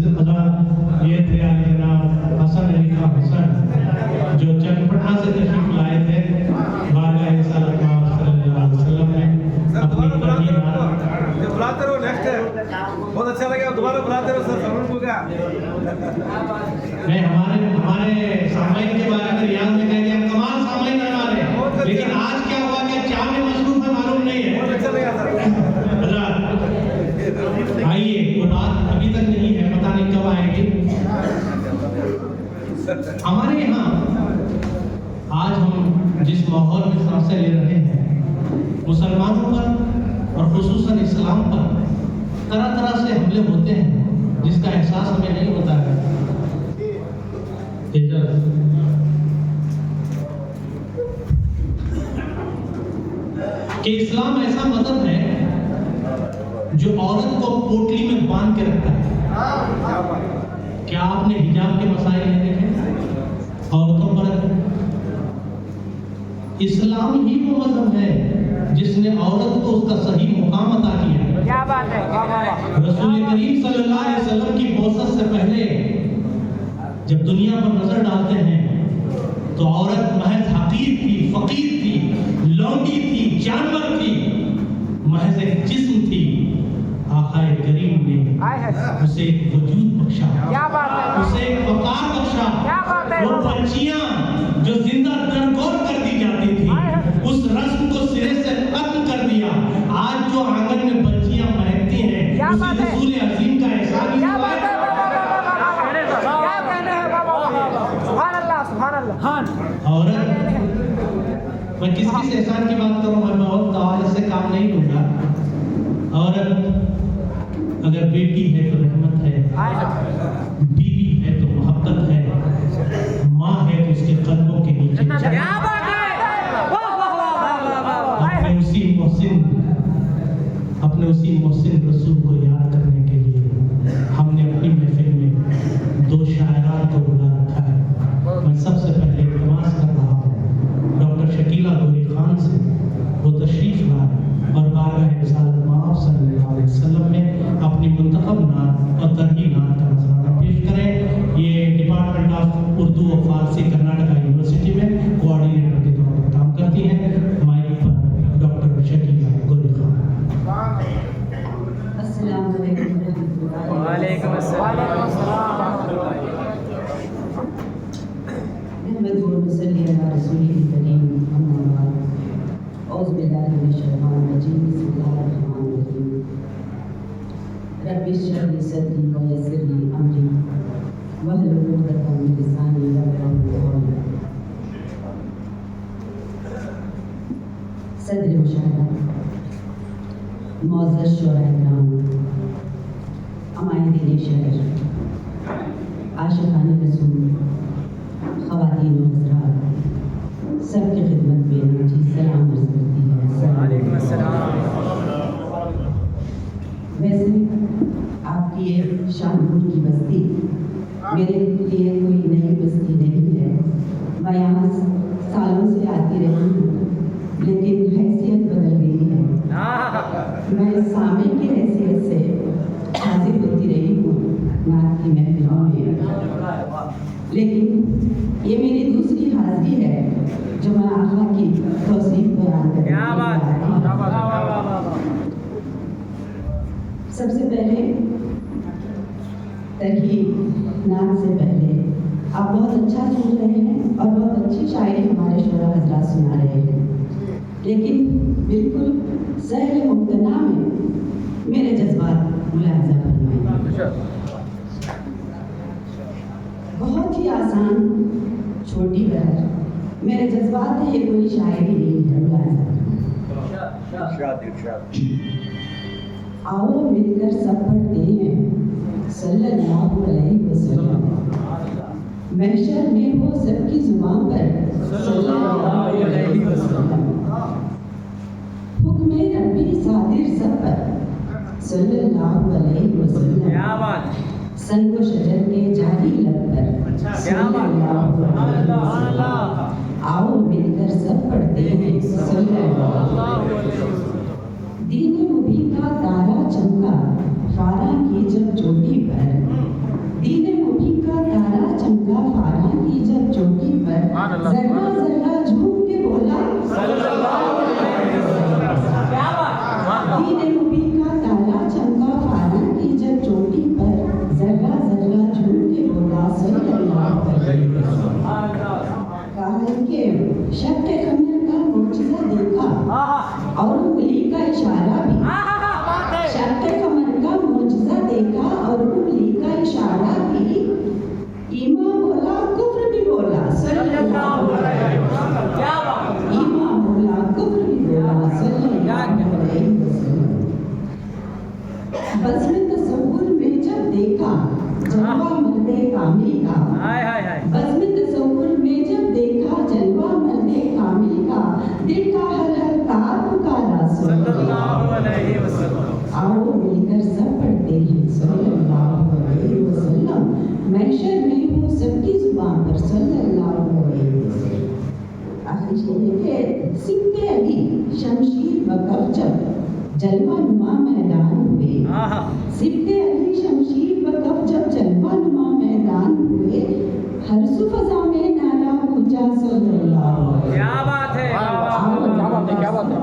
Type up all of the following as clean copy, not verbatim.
ये थे जनाब हसन अली का हुसैन जो चनपटा से तशरीफ लाए थे बारगाह सल्लल्लाहु अलैहि वसल्लम में अपनी बुलाते रहो। नेक्स्ट है बहुत अच्छा लगा, दोबारा बुलाते रहो सर। समझ को क्या मैं हमारे सामाइन के बारे में रियाज में कह दिया, कमाल सामाइन है हमारे, लेकिन आज क्या हुआ कि क्या में मसरूफ है मालूम नहीं है। बहुत अच्छा लगा सर। आइए, वो बात अभी तक नहीं है, पता नहीं कब आएगी। हमारे यहाँ आज हम जिस माहौल में सांसें ले रहे हैं, मुसलमानों पर और खुसूसन इस्लाम पर तरह तरह से हमले होते हैं जिसका एहसास हमें नहीं होता है। कि इस्लाम ऐसा मजहब है जो औरत को पोटली में बांध के रखता है। क्या आपने हिजाब के मसाइल नहीं देखे औरतों पर? इस्लाम ही वो मजहब है जिसने औरत को उसका सही मुकाम अता किया। क्या बात है। रसूल करीम सल्लल्लाहु अलैहि वसल्लम की बौसत से पहले जब दुनिया पर नजर डालते हैं तो औरत महज हकीर थी, फकीर थी, लौंडी थी, जानवर थी, महज एक जिस्म थी। आकाए करीम ने उसे एक वजूद बख्शा, क्या बात है। उसे एक वकार बख्शा। क्या बात है। वो बच्चियां जो जिंदा दरगोर कर दी जाती थी, उस रस्म को सिरे से खत्म कर दिया। आज जो आंगन में बच्चियां महकती हैं, क्या उसी बात है। रसूल अजीम का एहसान ही क्या हुआ बात है। है। क्या कहने हैं बाबा। सुभान अल्लाह, सुभान अल्लाह। औरत, मैं किस एहसान की बात करूं, मैं बहुत तवाज़ुन से काम नहीं लूंगा। औरत अगर बेटी है तो रहमत है, बीवी है तो मोहब्बत है, माँ है तो उसके कदमों के नीचे क्या बात है। अपने उसी मोहसिन रसूल को याद करने के लिए हमने अपनी महफिल में दो शायरात को बुला रखा है। मैं सबसे पहले इल्तिमास कर रहा हूँ डॉक्टर शकीला गोरी खान से, वो तशरीफ लाए और बारगाह रिसालत मआब सल्लल्लाहु अलैहि वसल्लम में अपनी मुंतखब नात और तरही नात का नजराना पेश करें। ये डिपार्टमेंट ऑफ उर्दू और फारसी कर्नाटका यूनिवर्सिटी में कोऑर्डिनेटर के तौर पर काम करती हैं। माइक पर डॉक्टर शकीला गोरी खान। अस्सलाम वालेकुम। वालेकुम अस्सलाम। रब्बि इश्रह ली सदरी व यस्सिर ली अमरी वहलुल उक़दतम मिन लिसानी यफ़क़हू क़ौली। सदर मुशाहिदा, मुअज़्ज़ज़ शुहराए-किराम, अमायदीन शहर, आशिक़ान रसूल, ख़वातीन व हज़रात, सबकी खिदमत में जी सलाम अर्ज़ करती है। वालेकुम अस्सलाम। वैसे आपकी ये शाहपुर की बस्ती मेरे लिए कोई नई बस्ती नहीं है। मैं यहाँ सालों से आती रही हूँ, लेकिन हैसियत बदल गई है। मैं सामे की हैसियत से हाजिर होती रही हूँ नात की महफिलों में, लेकिन ये मेरी दूसरी हाजिरी है जो मैं आका की तौसीफ बयान करने के लिए आई हूँ। सबसे पहले तरही नात से पहले आप बहुत अच्छा सुन रहे हैं और बहुत अच्छी शायरी हमारे शोरा हजरात सुना रहे हैं, लेकिन बिल्कुल सहल मुक्तना में मेरे जज्बात मुलाहिजा फरमाएं। बहुत ही आसान छोटी बहर मेरे जज्बात है, ये कोई शायरी नहीं है। मुलाहिजा आओ मिलकर सब पढ़ते हैं सल्लल्लाहु अलैहि वसल्लम। महशर में हो सबकी जुबान पर सल्लल्लाहु अलैहि वसल्लम। हुक्म रब्बी सादिर सब पर सल्लल्लाहु अलैहि वसल्लम। संगो शजर के जारी लब पर सल्लल्लाहु अलैहि वसल्लम। आओ मिलकर सब पढ़ते हैं सल्लल्लाहु अलैहि वसल्लम। दीन मुबीन का तारा चमका फारा की जब चोटी पर जर्रा जर्रा झूम के बोला दीन मुबीन का तारा चमका फाना की जब चोटी पर जर्रा जर्रा झूम के बोला सल्लल्लाहु अलैहि वसल्लम। कहा है कि शब के कमर का मुर्जिजा देखा और उंगली का इशारा भी। शब के कमर का मुर्जिजा देखा और उंगली का इशारा भी। ईमान बोला कुफ्र भी बोला सल्लल्लाहु अलैहि वसल्लम। ईमान बोला कुफ्र भी बोला सल्लल्लाहु अलैहि वसल्लम। बज़्म तसव्वुर में जब देखा जलवा मर्दे कामिल का। बज़्म तसव्वुर में जब देखा जलवा मर्दे कामिल का दिल का हर हर तार पुकारा सल्लल्लाहु अलैहि वसल्लम। आओ मिलकर सब पढ़ते हैं सल्लल्लाहु अलैहि वसल्लम। महशर में हो सबकी जुबान पर सल्लल्लाहु अलैहि वसल्लम। आखिर ये सिक्के अली शमशीर वक़फ़ जब जलवा नुमा मैदान हुए। सिक्के अली शमशीर वक़फ़ जब जलवा नुमा मैदान हुए। हर सुफ़ज़ा में नारा गूंजा सल्लल्लाहु अलैहि। क्या बात है, क्या बात है।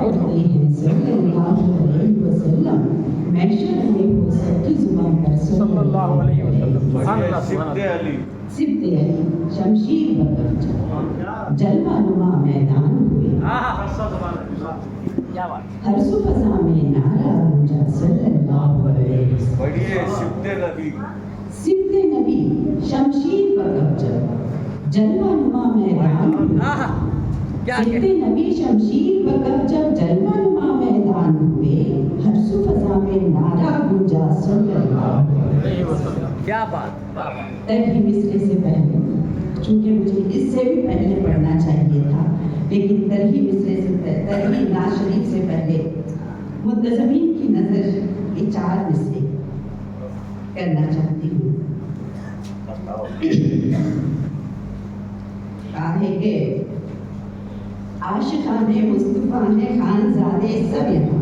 सल्लल्लाहु अलैहि वसल्लम। महशर में हो सबकी जुबान पर सल्लल्लाहु अलैहि वसल्लम। सिद्दे अली सिद्दे अली शमशीर वक़फ़ जब जलवा नुमा मैदान हुए। हर सुफ़ज़ा में नारा गूंजा सल्लल्लाहु अलैहि वसल्लम। बढ़िए सिद्दे नबी सिद्दे नबी शमशीर वक़फ़ जब जलवा नुमा मैदान हुए। सिद्दे नबी शमशीर वक़फ़ जब जलवा नुमा मैदान हुए। हर सुफ़ज़ा में नारा गूंजा सल्लल्लाहु अलैहि वसल्लम। क्या बात। तरही मिसरे से पहले, चूंकि मुझे इससे भी पहले पढ़ना चाहिए था, लेकिन तरही मिसरे से तरही नाज़ शरीफ से पहले मुंतज़मीन की नज़र ये 4 मिसरे करना चाहती हूँ। कहा है कि आशिक़ाने मुस्तफ़ा हैं खानज़ादे सब यहाँ।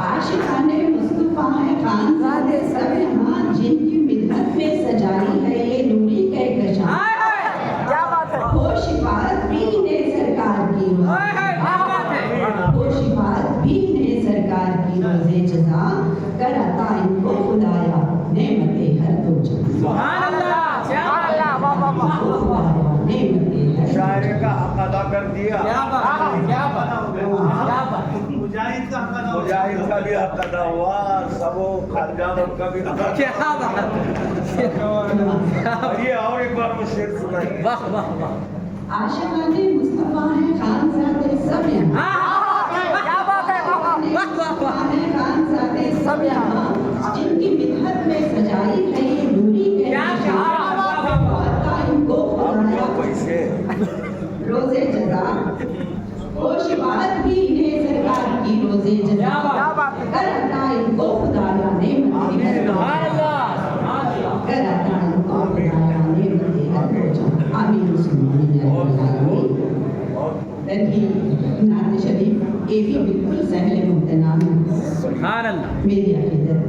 आशिक़ाने मुस्तफ़ा हैं खानज़ादे सब यहाँ। जिनकी मिदहत में सजाई है ये नूरी कहकशां। हो शिफात भी ने सरकार की हो शिफात भी ने सरकार की रोज़े जज़ा। कराता इनको खुदाया नेमते हर दो शायरे का हक अदा कर दिया। मुजाहिद का भी हक अदा हुआ। सबो खालिदान का भी हक क्या बात। ये और एक बार मुझे शेर सुनाइए। वाह वाह वाह। आशिक़ाने मुस्तफ़ा हैं खानज़ादे सब यहाँ। क्या बात है। वाह वाह वाह। खानज़ादे सब यहाँ। जिनकी मिदहत में सजाई है ये नूरी कहकशां। इनको खुदाया पैसे रोज़े जज़ा। हो शिफात भी इन्हें सरकार की रोज़े जज़ा। कराता इनको खुदाया नेमते हर दो कराता इनको खुदाया नेमते हर दो आमीन सुभान अल्लाह। तरही नात शरीफ ये भी बिल्कुल सहल मुमतनान है। सुभान अल्लाह। मेरी अक़ीदत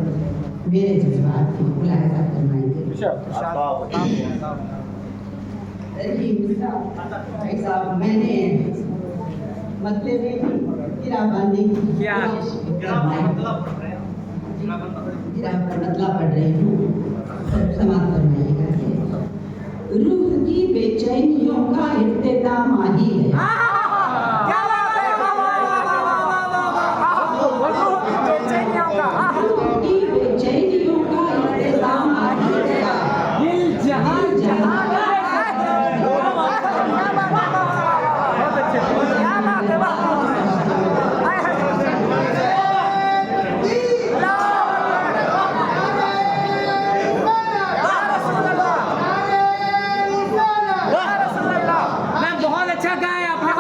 मेरे जज्बात की मुलाहिज़ा फरमाएंगे। भाई साहब मैंने मतलब में गिरा बांधने की क्या? मतलब पढ़ रही हूँ। समाप्त फरमाइएगा कि रूह की बेचैनियों का इख्तिताम ही है। क्या बात है। रूह की बेचैनियों का इख्तिताम ही गया। दिल जहां जहां बहुत अच्छा गाया आपने।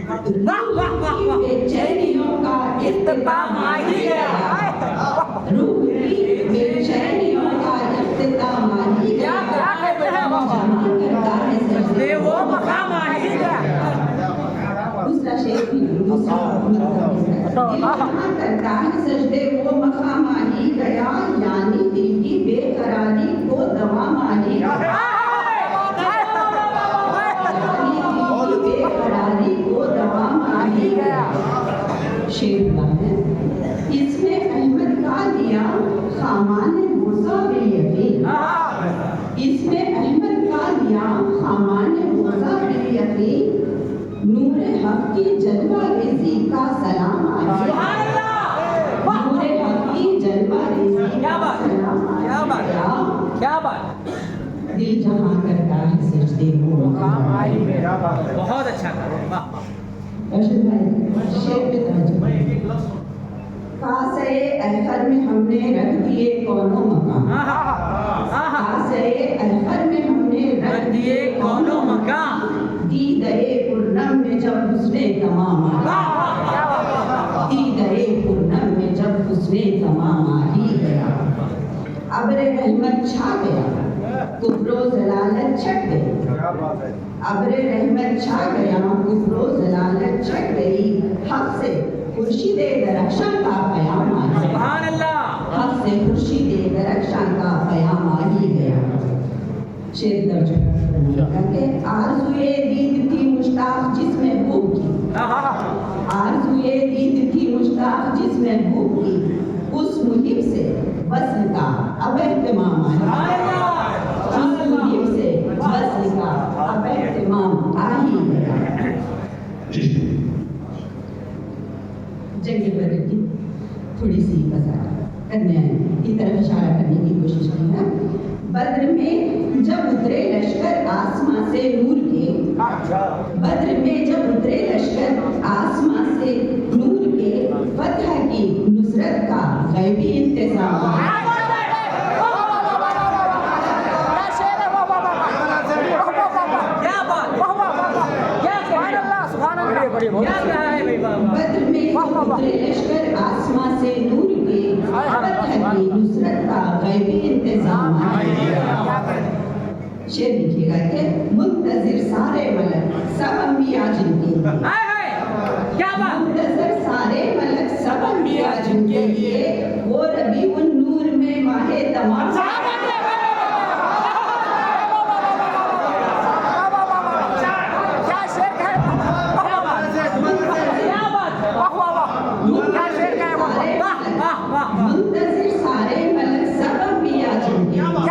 वाह वाह वाह वाह बेचैनियों का इख्तिताम आ ही गया। रूह की बेचैनियों का इख्तिताम आ ही क्या गया। क्या कहते हैं बाबा? करता है सजदे वो मकाम आ ही गया। दूसरा शेर भी दूसरा करता है सजदे वो मकाम आ ही गया, यानी दिल की बेकरारी को दवा मानी गया। बेकरारी को दवा मानी गया। शेर है इसमें अहमद का लिया खामान मुसाविर यकीन। इसमें अहमद का लिया खामान मुसाविर यकीन, नूर हक की जलवा रेज़ी का सलाम आया। नूर हक की जलवा रेज़ी क्या का बात? सलाम क्या बात? आया। क्या बात? दिल जहाँ करता है सजदे वो मकाम आ ही गया। बहुत अच्छा करो। वाह अर्शद भाई शेर पे तवज्जो। कासे अहर में हमने रख दिए कौनो मकाम। कासे अहर में हमने रख दिए कौनो मकाम। दीदरे पूर्णम में जब हुस्ने तमाम आया। दीदरे पूर्णम में जब हुस्ने तमाम आ ही गया। अब्र रहमत छा गया, कुफ्रो जलालत छट गई। अब्र रहमत छा गया, कुफ्रो जलालत छट गई। हक से खुर्शीदे दरख्शां का क़याम आ गया। सुभान अल्लाह। हक से खुर्शीदे दरख्शां का क़याम आ ही गया। शेर दर्ज करके आरज़ुए दीद थी मुश्ताक जिसमें भूख की। आरज़ुए दीद थी मुश्ताक जिसमें भूख की, उस मुहिब से वस्ल का अब एहतिमाम आया। उस मुहिब से वस्ल का अब एहतिमाम आ ही गया। जंग बदर की थोड़ी सी वज़ाहत करने की तरफ इशारा करने की कोशिश की है। बद्र में जब उतरे लश्कर आसमां से नूर के, बद्र में जब उतरे लश्कर आसमां से नूर के, फतह की नुसरत का गैबी इंतज़ाम। बद्र में जब उतरे लश्कर आसमां से नूर के, फतह की नुसरत का गैबी इंतज़ाम। शेर लिखिएगा कि मुंतज़िर सारे मलक सब अंबिया जिनके लिए। क्या बात? मुंतज़िर सारे मलक सब अंबिया जिनके लिए, वो रबीउन नूर में माहे तमाम। मुंतज़िर सारे मलक सब अंबिया जिनके लिए।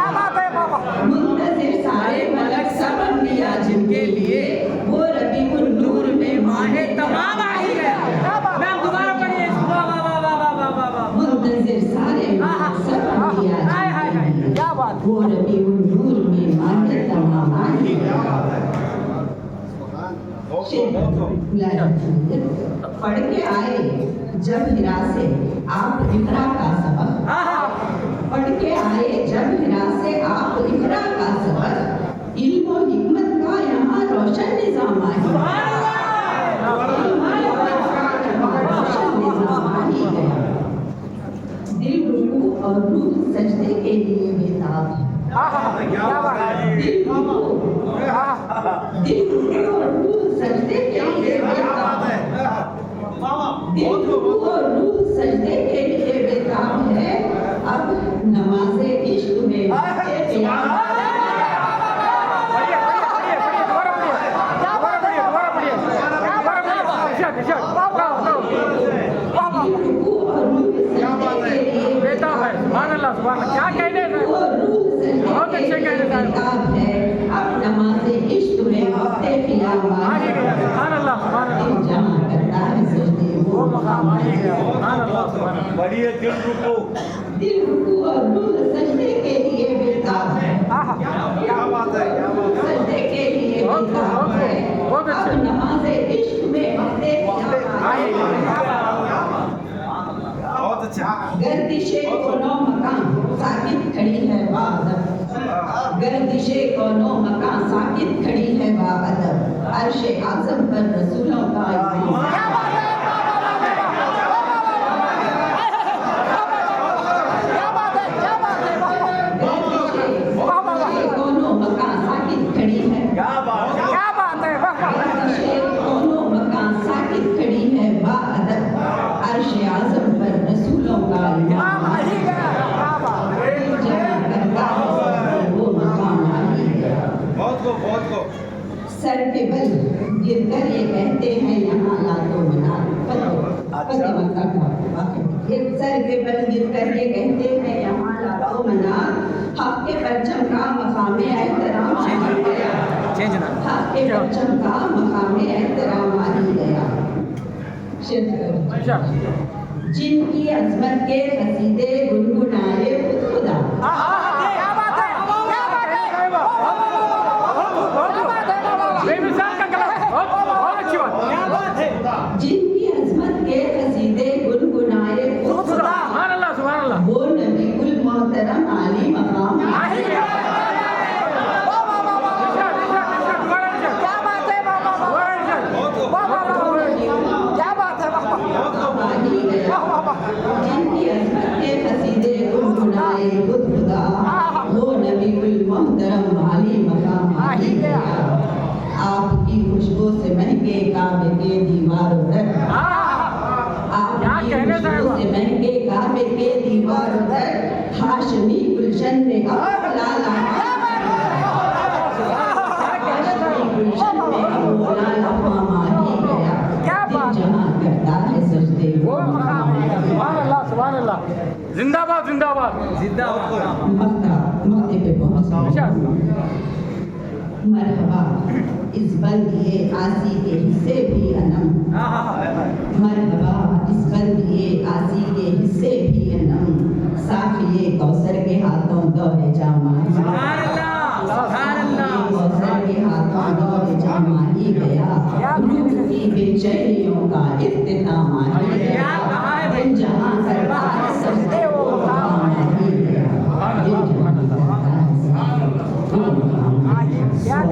मुंतज़िर सारे मलक सब अंबिया जिनके लिए, वो रबीउन नूर में माहे तमाम आ ही गया। मैम दोबारा पढ़िए। वाह वाह वाह वाह वाह वाह वाह। मुंतज़िर सारे मलक सब अंबिया जिनके लिए, क्या बात? वो रबीउन नूर में माहे तमाम आ ही गया। पढ़ के आए जब हिरा से आप इकरा का सबक। पढ़ के आए जब हिरा से आप इकरा का सबक, इल्म और हिकमत का यहाँ रोशन निज़ाम आ ही गया। रोशन निज़ाम आ ही गया। दिल रुकू और रूह सजदे के लिए बेताब है। दिल रुकू और रूह सजदे के लिए बेताब है। दिल रुकू और रूह सजदे के लिए बेताब है। अब नमाज़े इश्क में क्या कहने हैं? बहुत अच्छे कहने हैं। अब नमाज़े इश्क में वक्ते क़ियाम आ ही गया। सुभान अल्लाह सुभान अल्लाह। जहाँ करता है सजदे वो मकाम आ ही गया। सुभान अल्लाह सुभान अल्लाह। बढ़िए दिल रुको। दिल रुकू और रूह सजदे के लिए बेताब है। क्या बात है? क्या बात है? सजदे के लिए बेताब है। अब नमाज़े इश्क में वक्ते क़ियाम आ ही गया। बहुत अच्छा। गर्दिशे कोनो मकान साकित खड़ी है बाअदब। गर्दिशे कोनो मकान साकित खड़ी है बाअदब। अर्शे आज़म पर रसूलों का सर के बल गिरकर ये कहते हैं यहाँ लातो मना सर के बल गिरकर ये कहते हैं यहाँ लातो मना हक के परचम का मकामे एहतराम आ ही गया हक के परचम का मकामे एहतराम आ ही गया जिनकी अजमत के कसीदे गुनगुनाए खुद खुदा जिनकी अजमत के कसीदे गुनगुनाए खुद खुदा वो नबी कुल मोहतरम आली मकाम जिनकी अजमत के कसीदे गुनगुनाए खुद खुदा वो नबी कुल मोहतरम आली मकाम आ ही गया आपकी खुशबू से महके काबे के दीवारों तक आपकी खुशबू से महके काबे के दीवारों तक हाशमी गुलशन में अब लाला हाशमी गुलशन में अब लाला मामा ही गया दिल जहां करता है सजदे वो जिंदाबाद जिंदाबाद मक्ते पे पहुंचा मरहबा इस बल दिए आसी के हिस्से भी अनम मरहबा इस बल दिए आसी के हिस्से भी अनम साफिए कौसर के हाथों दौरे जामा कौसर के हाथों दौरे जामा ही गया रूह की बेचैनियों का इख्तिताम आ ही गया दिल जहां करता है सजदे वो मकाम आ ही गया दिल जहां करता है सजदे वो मकाम आ ही गया।